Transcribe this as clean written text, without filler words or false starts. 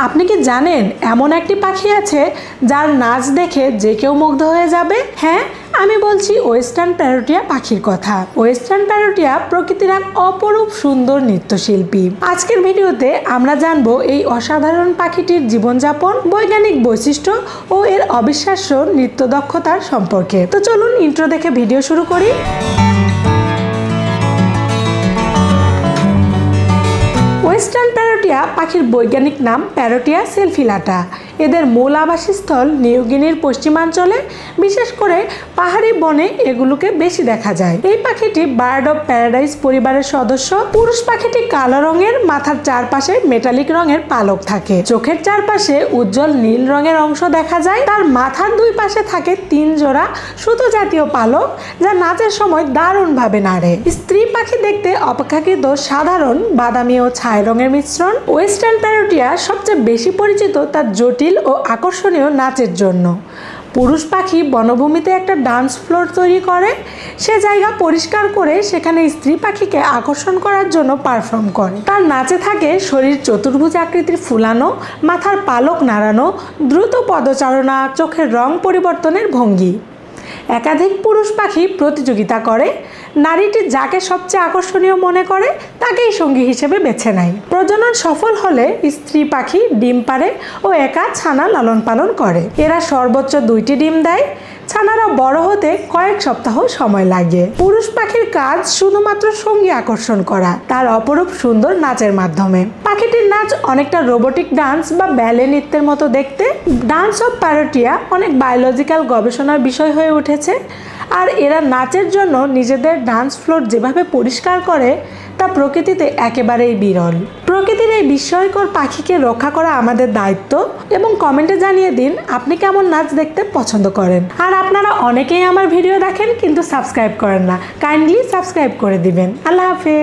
আপনি কি জানেন এমন একটি পাখি আছে যার নাচ দেখে যে কেউ মুগ্ধ হয়ে যাবে? হ্যাঁ, আমি বলছি ওয়েস্টার্ন প্যারোটিয়া পাখির কথা। ওয়েস্টার্ন প্যারোটিয়া প্রকৃতির এক অপরূপ সুন্দর নৃত্যশিল্পী। আজকের ভিডিওতে আমরা জানবো এই অসাধারণ পাখিটির জীবনযাপন, বৈজ্ঞানিক বৈশিষ্ট্য ও এর অবিশ্বাস্য নৃত্য দক্ষতার সম্পর্কে। তো চলুন ইন্ট্রো দেখে ভিডিও শুরু করি। ওয়েস্টার্ন প্যারোটিয়া পাখির বৈজ্ঞানিক নাম প্যারোটিয়া সেলফিলাটা। এদের মূল আবাসস্থল নিউগিনির পশ্চিমাঞ্চলে, বিশেষ করে পাহাড়ি বনে এগুলোকে বেশি দেখা যায়। এই পাখিটি বার্ড অফ প্যারাডাইস পরিবারের সদস্য। পুরুষ পাখিটি কালো রঙের, মাথার চারপাশে মেটালিক রঙের পালক থাকে, চোখের চারপাশে উজ্জ্বল নীল রঙের অংশ দেখা যায়। তার মাথার দুই পাশে থাকে 3 জোড়া সুতো জাতীয় পালক, যা নাচের সময় দারুণভাবে নাড়ে। স্ত্রী পাখি দেখতে অপেক্ষাকৃত সাধারণ বাদামি ও ছাই রঙের মিশ্রণ। ওয়েস্টার্ন প্যারোটিয়া সবচেয়ে বেশি পরিচিত তার জটিল ও আকর্ষণীয় নাচের জন্য। পুরুষ পাখি বনভূমিতে একটা ডান্স ফ্লোর তৈরি করে, সে জায়গা পরিষ্কার করে সেখানে স্ত্রী পাখিকে আকর্ষণ করার জন্য পারফর্ম করে। তার নাচে থাকে শরীর চতুর্ভুজ আকৃতির ফুলানো, মাথার পালক নাড়ানো, দ্রুত পদচারণা, চোখের রং পরিবর্তনের ভঙ্গি। একাধিক পুরুষ পাখি প্রতিযোগিতা করে, নারীটি যাকে সবচেয়ে আকর্ষণীয় মনে করে তাকেই সঙ্গী হিসেবে বেছে নেয়। প্রজনন সফল হলে স্ত্রী পাখি ডিম পাড়ে ও একা ছানা লালন পালন করে। এরা সর্বোচ্চ 2টি ডিম দেয়। ছানারা বড় হতে কয়েক সপ্তাহ সময় লাগে। পুরুষ পাখির কাজ শুধুমাত্র সঙ্গী আকর্ষণ করা, তার অপরূপ সুন্দর নাচের মাধ্যমে। পাখিটির নাচ অনেকটা রোবোটিক ডান্স বা ব্যালে নৃত্যের মতো দেখতে। ডান্স অফ প্যারোটিয়া অনেক বায়োলজিক্যাল গবেষণার বিষয় হয়ে উঠেছে। আর এরা নাচের জন্য নিজেদের ডান্স ফ্লোর যেভাবে পরিষ্কার করে তা প্রকৃতিতে একেবারেই বিরল। প্রকৃতির এই বিস্ময়কর পাখিকে রক্ষা করা আমাদের দায়িত্ব। এবং কমেন্টে জানিয়ে দিন আপনি কেমন নাচ দেখতে পছন্দ করেন। আর আপনারা অনেকেই আমার ভিডিও দেখেন কিন্তু সাবস্ক্রাইব করেন না, কাইন্ডলি সাবস্ক্রাইব করে দিবেন। আল্লাহ হাফেজ।